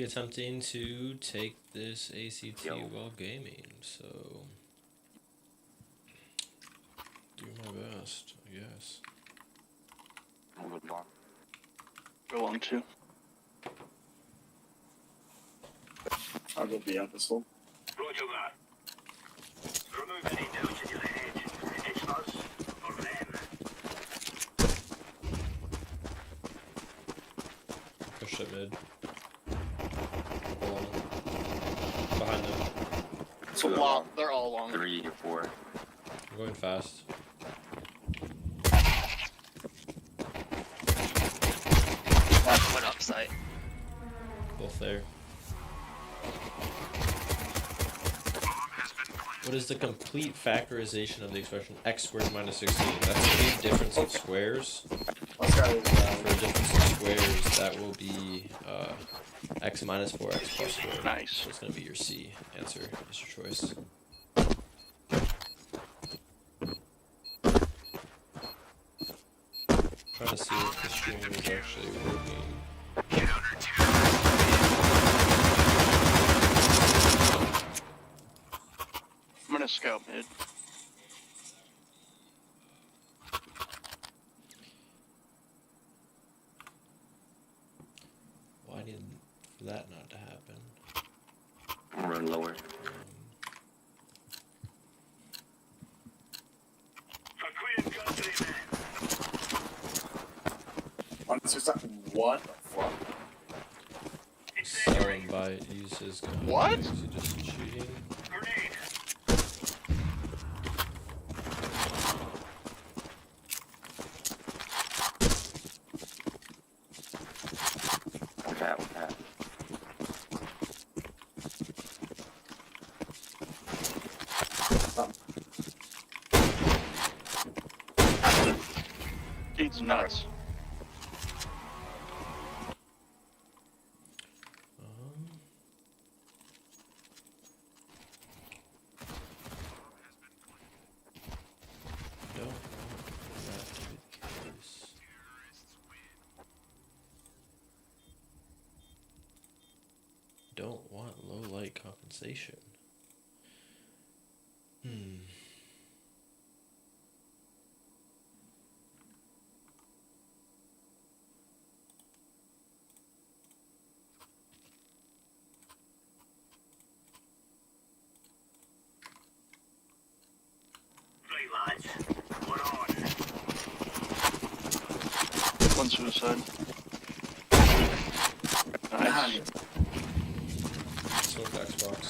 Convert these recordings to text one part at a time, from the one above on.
be attempting to take this ACT while gaming, so do my best, I guess. Go on too. I'll go be out this one. Roger that. Remove any doubt in your head. It's us or them. Push it mid. Long. Behind them. It's a lot. They're all long. 3 or 4. I'm going fast. One upside. Both there. What is the complete factorization of the expression x squared minus 16? That's the difference of squares. For a difference of squares, that will be x minus 4x plus 4. Nice. So it's going to be your C answer. Is your choice. Trying to see if the stream is actually working. I'm gonna scout mid. Well, I need for that not to happen. Run lower. What? Selling by uses. What? Is he just cheating? Cat. Dude's nuts. Don't want that to be the case. Don't want low light compensation. Right, lads. We're on. One suicide. Nice. Swing back box.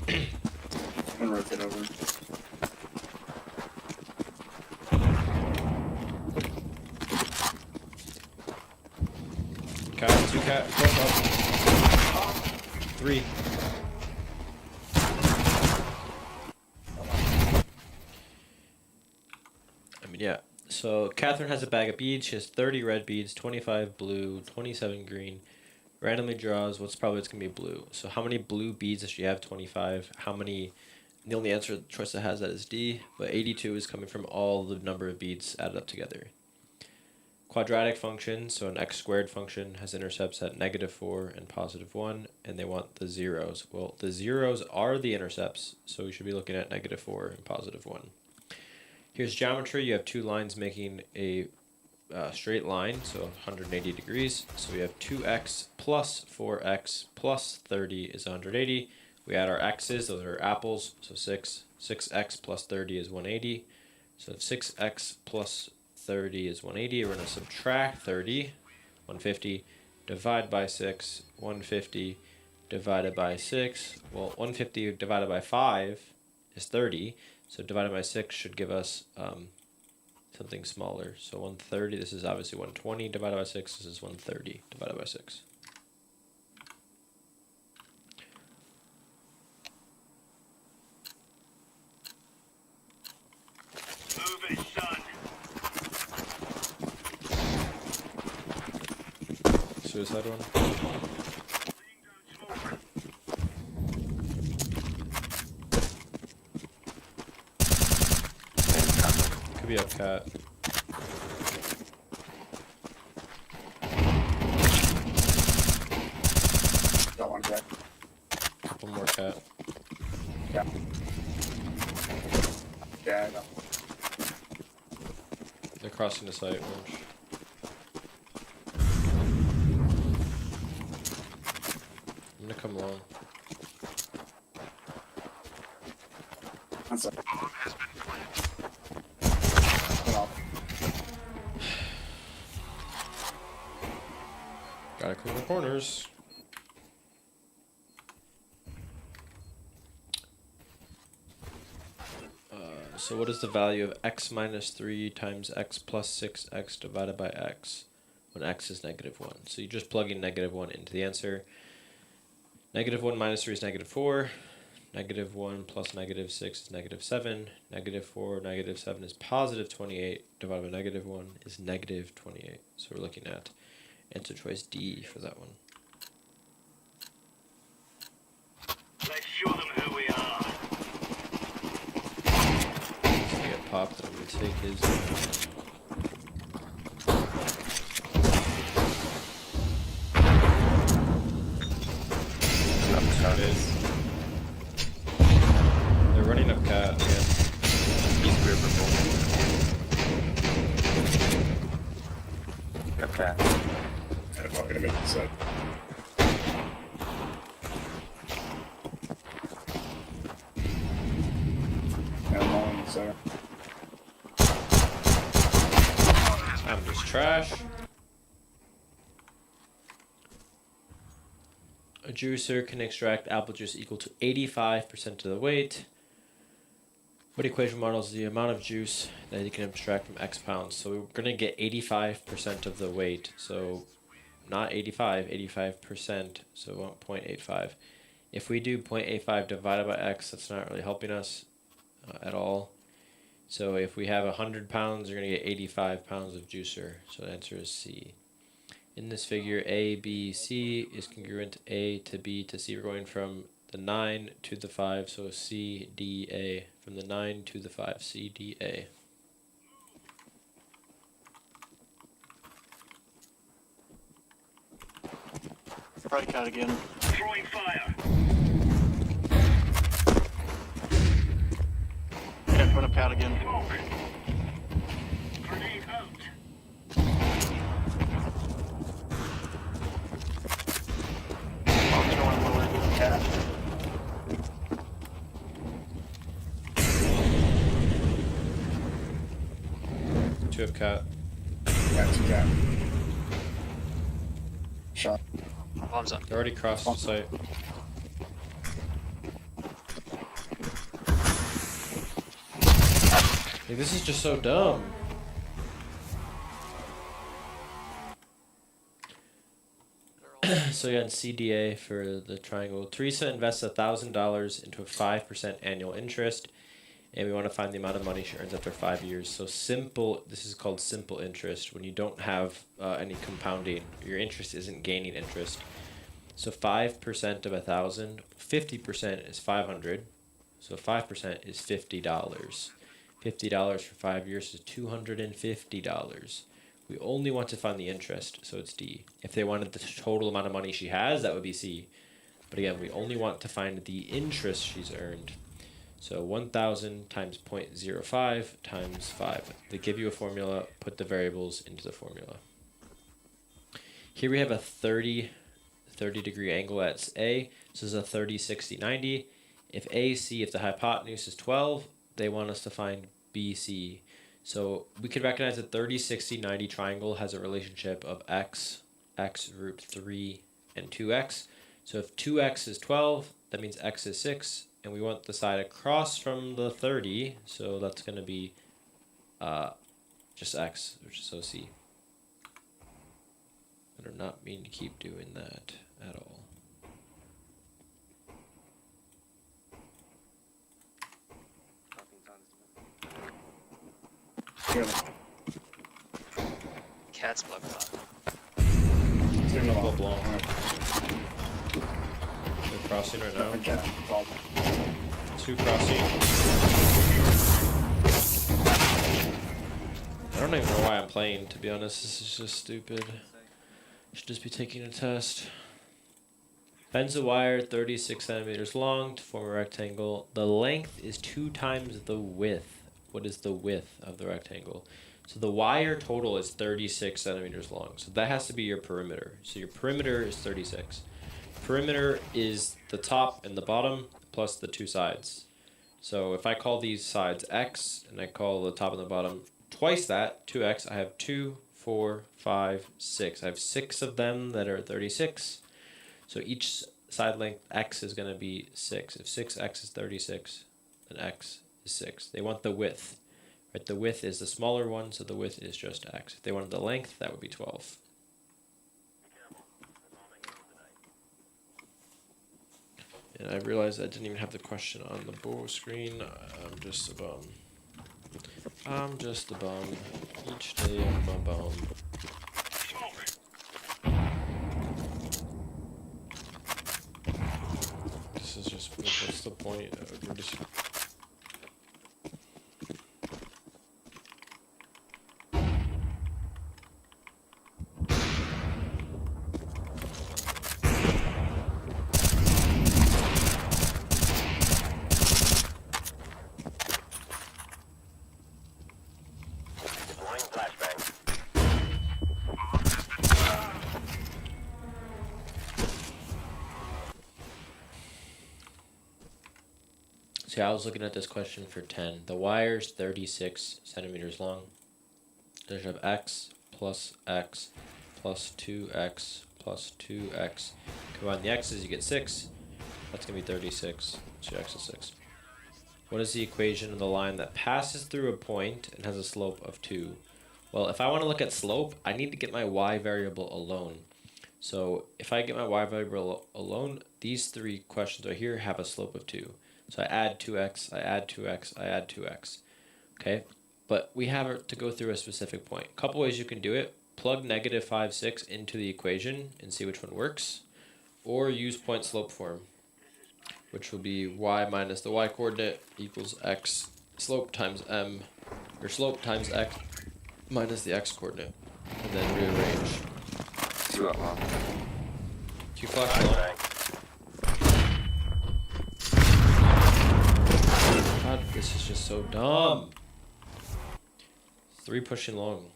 I'm gonna rotate over. Cat, 2 cat, close up. 3. I mean, yeah. So Catherine has a bag of beads. She has 30 red beads, 25 blue, 27 green. Randomly draws what's probably it's gonna be blue. So how many blue beads does she have? 25. How many? The only answer choice that has that is D. But 82 is coming from all the number of beads added up together. Quadratic function, so an x squared function, has intercepts at -4 and +1, and they want the zeros. Well, the zeros are the intercepts, so we should be looking at -4 and +1. Here's geometry. You have two lines making a straight line, so 180 degrees. So we have 2x plus 4x plus 30 is 180. We add our x's, those are apples, so 6. 6x plus 30 is 180. So 6x plus 30 is 180. We're going to subtract 30, 150, divide by 6, 150, divided by 6. Well, 150 divided by 5 is 30. So divided by 6 should give us something smaller. So 130, this is obviously 120 divided by 6. This is 130 divided by 6. Move it, son. Suicide one. Could be up cat. cat. Yeah. Yeah, I know. They're crossing the site. Watch. I'm gonna come along. That's it. Bomb has been planted. Well, Gotta clear the corners. So what is the value of x minus 3 times x plus 6x divided by x when x is negative 1? So you're just plugging negative 1 into the answer. Negative 1 minus 3 is negative 4. Negative 1 plus negative 6 is negative 7. Negative 4, negative 7 is positive 28. Divided by negative 1 is negative 28. So we're looking at answer choice D for that one. Let's show them who we are. He's gonna get popped, and I'm gonna take his. There it is. They're running up cat again. He's river Okay. I'm not gonna make it so. Yeah, I'm on, so. I'm just trash. A juicer can extract apple juice equal to 85% of the weight. What equation models the amount of juice that you can extract from X pounds? So we're going to get 85% of the weight. So not 85, 85%. So 0.85. If we do 0.85 divided by X, that's not really helping us at all. So if we have 100 pounds, you're going to get 85 pounds of juicer. So the answer is C. In this figure, A, B, C is congruent to A to B to C. We're going from the 9 to the 5, so C, D, A. From the 9 to the 5, C, D, A. Break out again. Throwing fire. Yeah, run up out again. Smoke. Grenade out. Bomb's going lower. Yeah. Two of cat. Yeah, two cat. Shot. Bombs up. They already crossed the site. Like, this is just so dumb. So again, CDA for the triangle. Teresa invests $1,000 into a 5% annual interest, and we want to find the amount of money she earns after 5 years. So simple. This is called simple interest when you don't have any compounding. Your interest isn't gaining interest. So 5% of 1,000, 50% is 500. So 5% is $50. $50 for 5 years is $250. We only want to find the interest, so it's D. If they wanted the total amount of money she has, that would be C. But again, we only want to find the interest she's earned. So 1,000 times 0.05 times 5. They give you a formula, put the variables into the formula. Here we have a 30 degree angle at A. So this is a 30, 60, 90. If AC, if the hypotenuse is 12, they want us to find BC. So we could recognize that 30, 60, 90 triangle has a relationship of x root 3, and 2x. So if 2x is 12, that means x is 6, and we want the side across from the 30, so that's going to be just x, which is so C. I do not mean to keep doing that at all. Yeah. Cat's bugged out. Signal Double off. blown. They're crossing right now. Okay. Well, 2 crossing. I don't even know why I'm playing, to be honest. This is just stupid. Should just be taking a test. Bends a wire 36 centimeters long to form a rectangle. The length is 2 times the width. What is the width of the rectangle? So the wire total is 36 centimeters long. So that has to be your perimeter. So your perimeter is 36. Perimeter is the top and the bottom plus the 2 sides. So if I call these sides x and I call the top and the bottom twice that, 2x, I have 2, 4, 5, 6. I have 6 of them that are 36. So each side length x is going to be 6. If 6x is 36, then x is 6. They want the width. Right? The width is the smaller one, so the width is just x. If they wanted the length, that would be 12. And I realized I didn't even have the question on the bow screen. I'm just a bum. I'm just a bum. Each day I'm a bum. This is just, what's the point? We're just... Deploying flashbang. See, I was looking at this question for 10. The wire's 36 centimeters long. There's have x plus 2x plus 2x. Combine the x's, you get 6. That's going to be 36. So x is 6. What is the equation of the line that passes through a point and has a slope of 2? Well, if I want to look at slope, I need to get my y variable alone. So if I get my y variable alone, these 3 questions right here have a slope of 2. So I add 2x, I add 2x, I add 2x. Okay? But we have to go through a specific point. A couple ways you can do it. Plug negative 5, 6 into the equation and see which one works. Or use point slope form, which will be y minus the y coordinate equals x slope times m, or slope times x minus the x coordinate. And then rearrange. See what, Mom? Q flash long. God, this is just so dumb. 3 pushing long.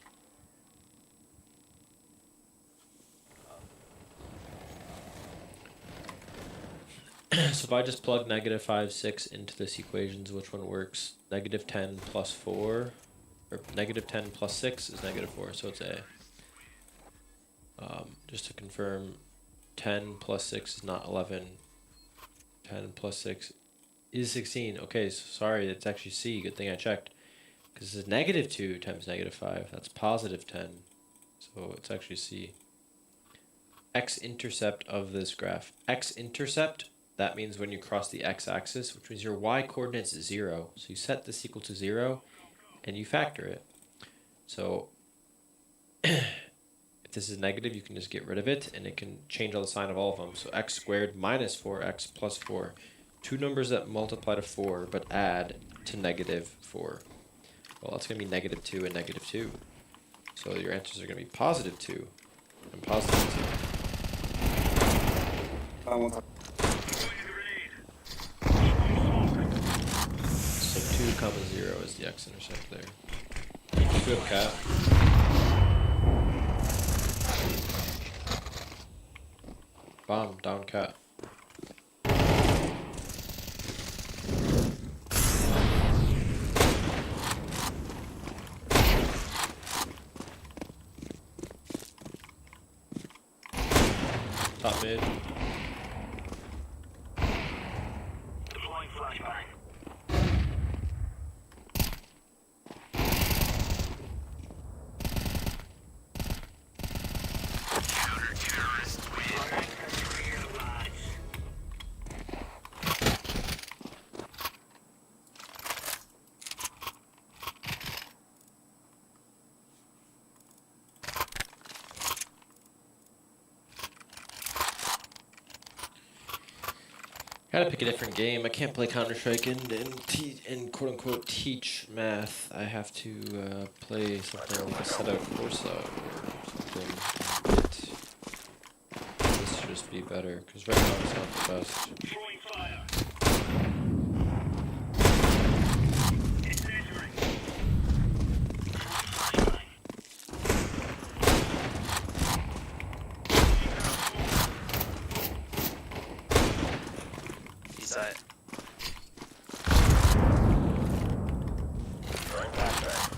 So if I just plug negative 5, 6 into this equations, which one works? Negative 10 plus 4, or negative 10 plus 6 is negative 4, so it's A. Just to confirm, 10 plus 6 is not 11. 10 plus 6 is 16. Okay, so sorry, it's actually C. Good thing I checked. Because this is negative 2 times negative 5. That's positive 10. So it's actually C. X-intercept of this graph. X-intercept, that means when you cross the x-axis, which means your y-coordinate is 0. So you set this equal to 0, and you factor it. So if this is negative, you can just get rid of it, and it can change all the sign of all of them. So x squared minus 4x plus 4. 2 numbers that multiply to 4, but add to negative 4. Well, that's going to be negative 2 and negative 2. So your answers are going to be positive 2 and positive 2. I want to. So 2 comma 0 is the x-intercept there. Good cat. Bomb, down cat. Top mid. Deploying flashbang. Counter-terrorists win. Gotta pick a different game. I can't play Counter-Strike and quote-unquote teach math. I have to play something like Assetto Corsa or something. This is just be better, because right now it's not the best. Throwing fire. Incendiary. Flashbang. B side. Throwing flashbang.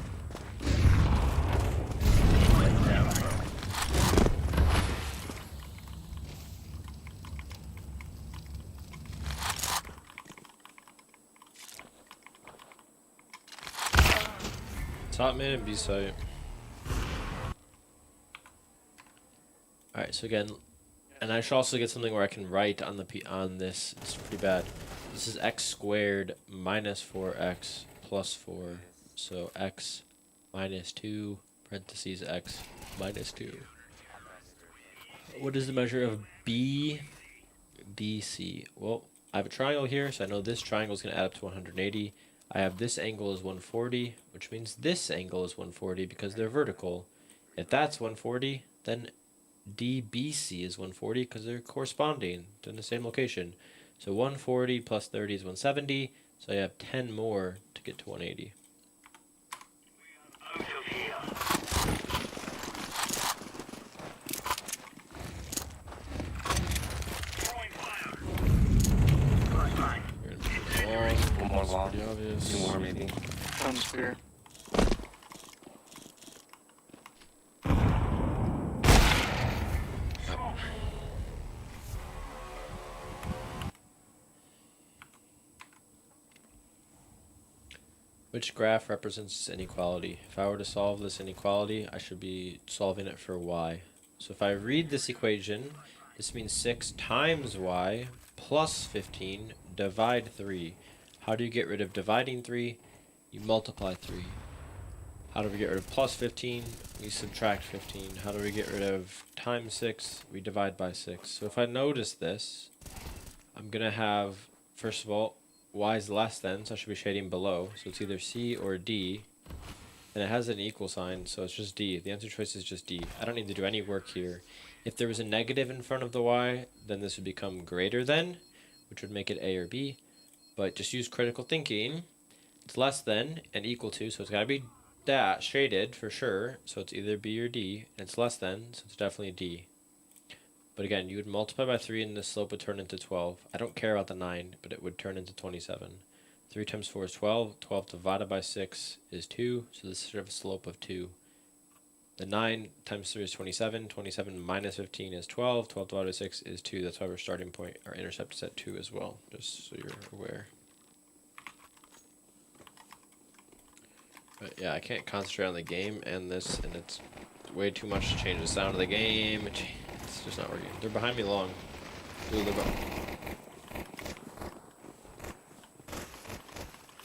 Top mid and B site. Alright, so again, and I should also get something where I can write on the on this. It's pretty bad. This is x squared minus 4x plus 4. So x minus 2 parentheses x minus 2. What is the measure of BC? Well, I have a triangle here, so I know this triangle is going to add up to 180. I have this angle is 140, which means this angle is 140 because they're vertical. If that's 140, then DBC is 140 because they're corresponding. They're in the same location. So 140 plus 30 is 170. So I have 10 more to get to 180. Out of here. Throwing fire. Flashbang. We're gonna put it long. One more It's long. pretty obvious. 2 more maybe. Found the spear. Which graph represents this inequality? If I were to solve this inequality, I should be solving it for y. So if I read this equation, this means 6 times y plus 15 divide 3. How do you get rid of dividing 3? You multiply 3. How do we get rid of plus 15? We subtract 15. How do we get rid of times 6? We divide by 6. So if I notice this, I'm going to have, first of all, y is less than, so I should be shading below. So it's either C or D. And it has an equal sign, so it's just D. The answer choice is just D. I don't need to do any work here. If there was a negative in front of the y, then this would become greater than, which would make it A or B. But just use critical thinking. It's less than and equal to, so it's got to be shaded for sure. So it's either B or D. And it's less than, so it's definitely D. But again, you would multiply by 3 and the slope would turn into 12. I don't care about the 9, but it would turn into 27. 3 times 4 is 12. 12 divided by 6 is 2, so this should have a slope of 2. The 9 times 3 is 27. 27 minus 15 is 12. 12 divided by 6 is 2. That's why our starting point, our intercept is at 2 as well, just so you're aware. But yeah, I can't concentrate on the game and this, and it's way too much to change the sound of the game. It's just not working. They're behind me long. Ooh, they're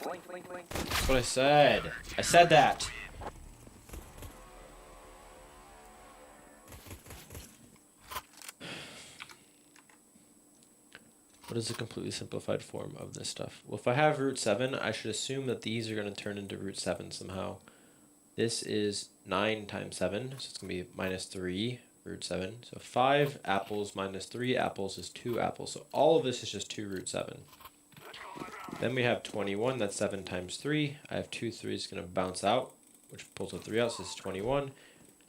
Blink, blink, blink. That's what I said. I said that. What is the completely simplified form of this stuff? Well, if I have root 7, I should assume that these are going to turn into root 7 somehow. This is 9 times 7, so it's going to be minus 3 root 7. So 5 apples minus 3 apples is 2 apples. So all of this is just 2 root 7. Then we have 21, that's 7 times 3. I have 2 3's going to bounce out, which pulls a 3 out, so this is 21.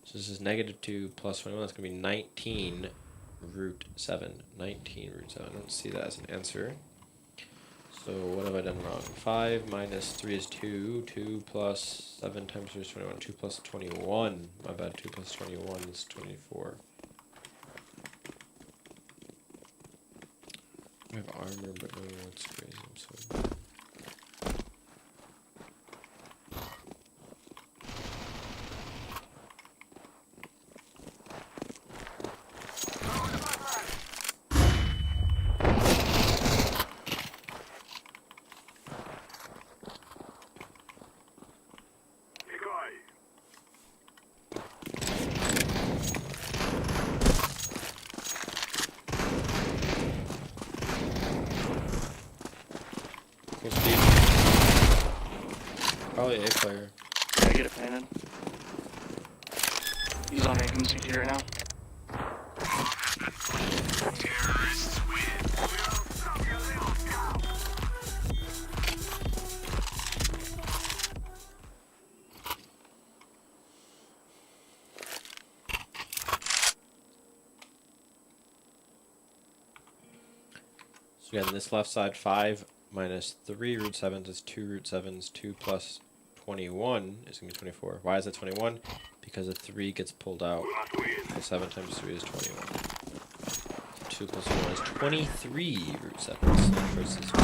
So this is negative 2 plus 21, that's going to be 19 root 7. 19 root 7. I don't see that as an answer. So what have I done wrong? 5 minus 3 is 2. 2 plus 7 times 3 is 21. 2 plus 21. My bad. 2 plus 21 is 24. I have armor, but no one wants crazy. So. Cool speed. Probably A player. Gotta get it painted. He's on A, can see right now. So again, this left side 5 minus 3 root 7s is 2 root 7s. 2 plus 21 is going to be 24. Why is it 21? Because a 3 gets pulled out. So 7 times 3 is 21. 2 plus 1 is 23 root 7s versus B.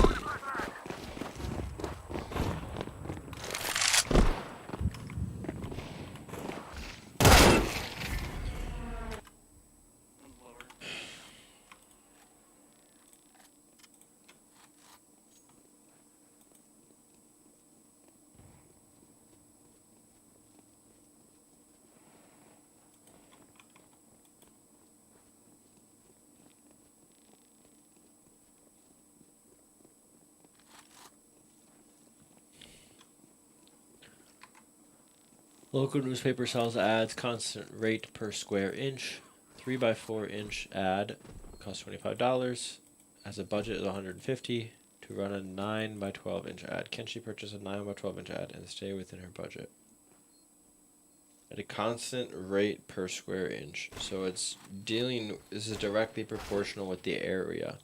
Local newspaper sells ads, constant rate per square inch. 3x4 inch ad costs $25. Has a budget of $150 to run a 9x12 inch ad. Can she purchase a 9x12 inch ad and stay within her budget? At a constant rate per square inch. So it's dealing, this is directly proportional with the area.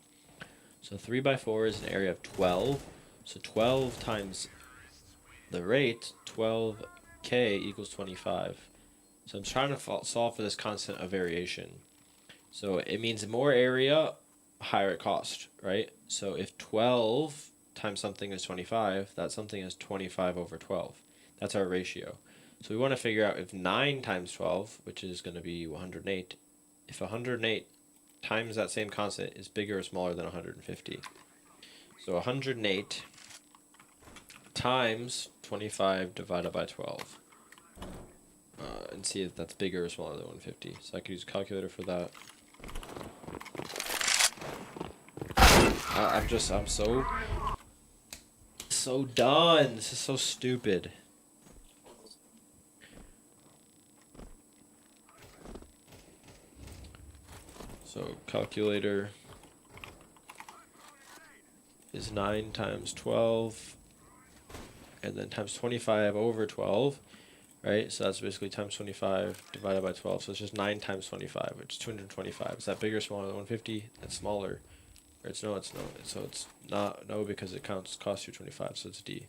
So 3x4 is an area of 12. So 12 times the rate, 12 K equals 25. So I'm trying to solve for this constant of variation. So it means more area, higher cost, right? So if 12 times something is 25, that something is 25 over 12. That's our ratio. So we want to figure out if 9 times 12, which is going to be 108, if 108 times that same constant is bigger or smaller than 150. So 108 times 25 divided by 12. And see if that's bigger or smaller than 150. So I could use a calculator for that. I'm so done. This is so stupid. So calculator is 9 times 12 and then times 25 over 12, right? So that's basically times 25 divided by 12. So it's just 9 times 25, which is 225. Is that bigger or smaller than 150? That's smaller. Or it's no. So it's not no because it costs you 25, so it's D.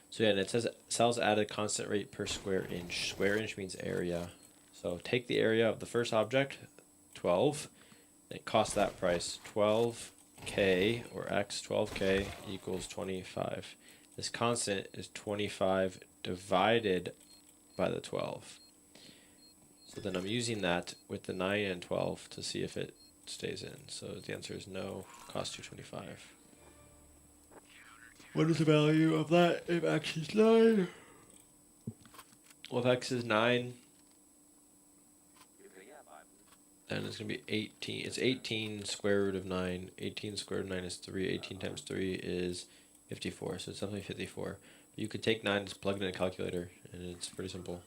So yeah, and it says cells at a constant rate per square inch. Square inch means area. So take the area of the first object, 12, and it costs that price. 12K or X, 12K equals 25. This constant is 25 divided by the 12. So then I'm using that with the 9 and 12 to see if it stays in. So the answer is no, costs you 25. What is the value of that if X is 9? Well, if X is 9, then it's going to be 18. It's 18 square root of 9. 18 square root of 9 is 3. 18 times 3 is 54. So it's definitely 54. But you could take 9 and just plug it in a calculator, and it's pretty simple.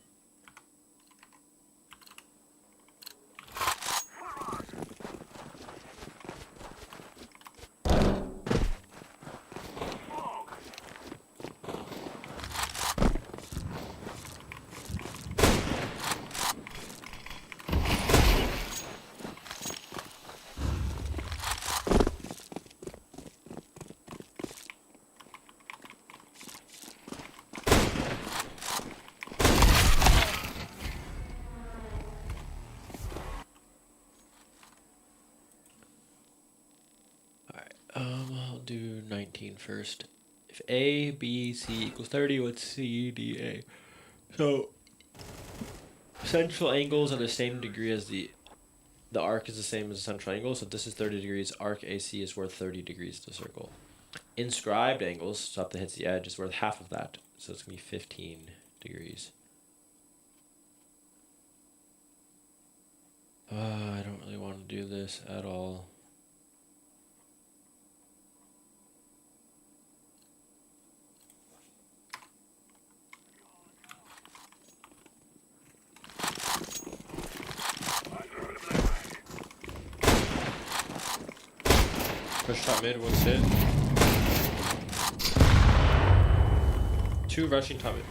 I'll do 19 first. If A, B, C equals 30, what's C, D, A? So, central angles are the same degree as the arc is the same as the central angle. So if this is 30 degrees, arc AC is worth 30 degrees to the circle. Inscribed angles, so up that hits the edge, is worth half of that. So it's going to be 15 degrees. I don't really want to do this at all. Push top mid, one's hit. 2 rushing top mid.